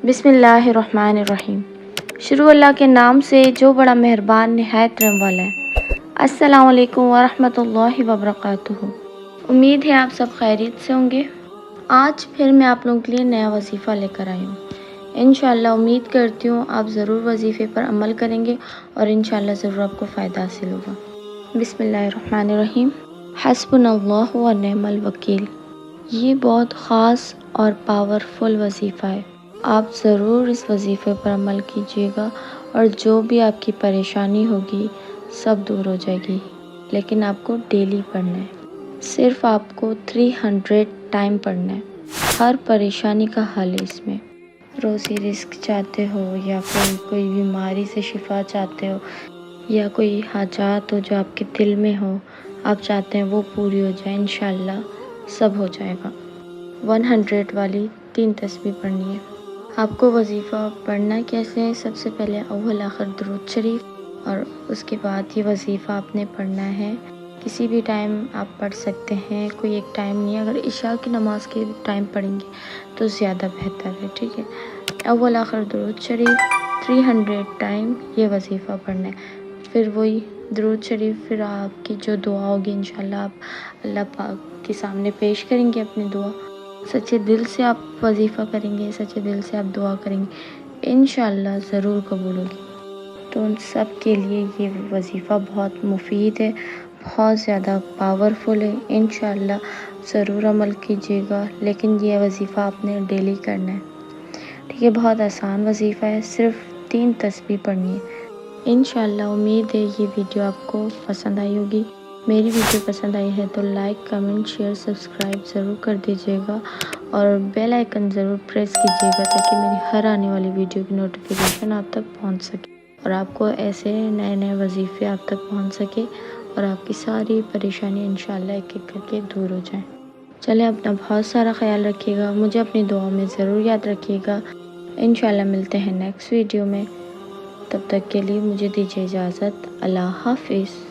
بسم اللہ الرحمن الرحیم۔ شروع اللہ کے نام سے جو بڑا مہربان نہایت رحم والا ہے۔ السلام علیکم ورحمۃ اللہ وبرکاتہ۔ امید ہے آپ سب خیریت سے ہوں گے۔ آج پھر میں آپ لوگوں کے لیے نیا وظیفہ لے کر آئی ہوں۔ انشاءاللہ امید کرتی ہوں آپ ضرور وظیفے پر عمل کریں گے اور انشاءاللہ ضرور آپ کو فائدہ حاصل ہوگا۔ بسم اللہ الرحمن الرحیم۔ حسبنا اللہ و نعم الوکیل۔ یہ بہت خاص اور پاورفل وظیفہ ہے۔ آپ ضرور اس وظیفے پر عمل کیجیے گا اور جو بھی آپ کی پریشانی ہوگی سب دور ہو جائے گی، لیکن آپ کو ڈیلی پڑھنا ہے۔ صرف آپ کو 300 ٹائم پڑھنا ہے۔ ہر پریشانی کا حل ہے اس میں۔ روزی رزق چاہتے ہو یا پھر کوئی بیماری سے شفا چاہتے ہو یا کوئی حاجات ہو جو آپ کے دل میں ہو، آپ چاہتے ہیں وہ پوری ہو جائے، انشاءاللہ سب ہو جائے گا۔ 100 والی 3 تسبیح پڑھنی ہے۔ آپ کو وظیفہ پڑھنا کیسے ہے؟ سب سے پہلے اول آخر درود شریف، اور اس کے بعد یہ وظیفہ آپ نے پڑھنا ہے۔ کسی بھی ٹائم آپ پڑھ سکتے ہیں، کوئی ایک ٹائم نہیں ہے۔ اگر عشاء کی نماز کے ٹائم پڑھیں گے تو زیادہ بہتر ہے، ٹھیک ہے۔ اول آخر درود شریف 300 ٹائم یہ وظیفہ پڑھنا ہے۔ پھر وہی درود شریف، پھر آپ کی جو دعا ہوگی انشاءاللہ آپ اللہ پاک کے سامنے پیش کریں گے اپنی دعا۔ سچے دل سے آپ وظیفہ کریں گے، سچے دل سے آپ دعا کریں گے، انشاءاللہ ضرور قبول ہوگی۔ تو ان سب کے لیے یہ وظیفہ بہت مفید ہے، بہت زیادہ پاورفل ہے۔ انشاءاللہ ضرور عمل کیجیے گا، لیکن یہ وظیفہ آپ نے ڈیلی کرنا ہے، ٹھیک ہے۔ بہت آسان وظیفہ ہے، صرف 3 تسبیح پڑھنی ہے۔ انشاءاللہ امید ہے یہ ویڈیو آپ کو پسند آئی ہوگی۔ میری ویڈیو پسند آئی ہے تو لائک، کمنٹ، شیئر، سبسکرائب ضرور کر دیجیے گا اور بیل آئیکن ضرور پریس کیجیے گا تاکہ میری ہر آنے والی ویڈیو کی نوٹیفیکیشن آپ تک پہنچ سکے اور آپ کو ایسے نئے نئے وظیفے آپ تک پہنچ سکے اور آپ کی ساری پریشانی انشاءاللہ ایک ایک کر کے دور ہو جائیں۔ چلیں، اپنا بہت سارا خیال رکھیے گا، مجھے اپنی دعاؤں میں ضرور یاد رکھیے گا۔ انشاءاللہ ملتے ہیں نیکسٹ ویڈیو میں، تب تک کے لیے مجھے دیجیے اجازت۔ اللہ حافظ۔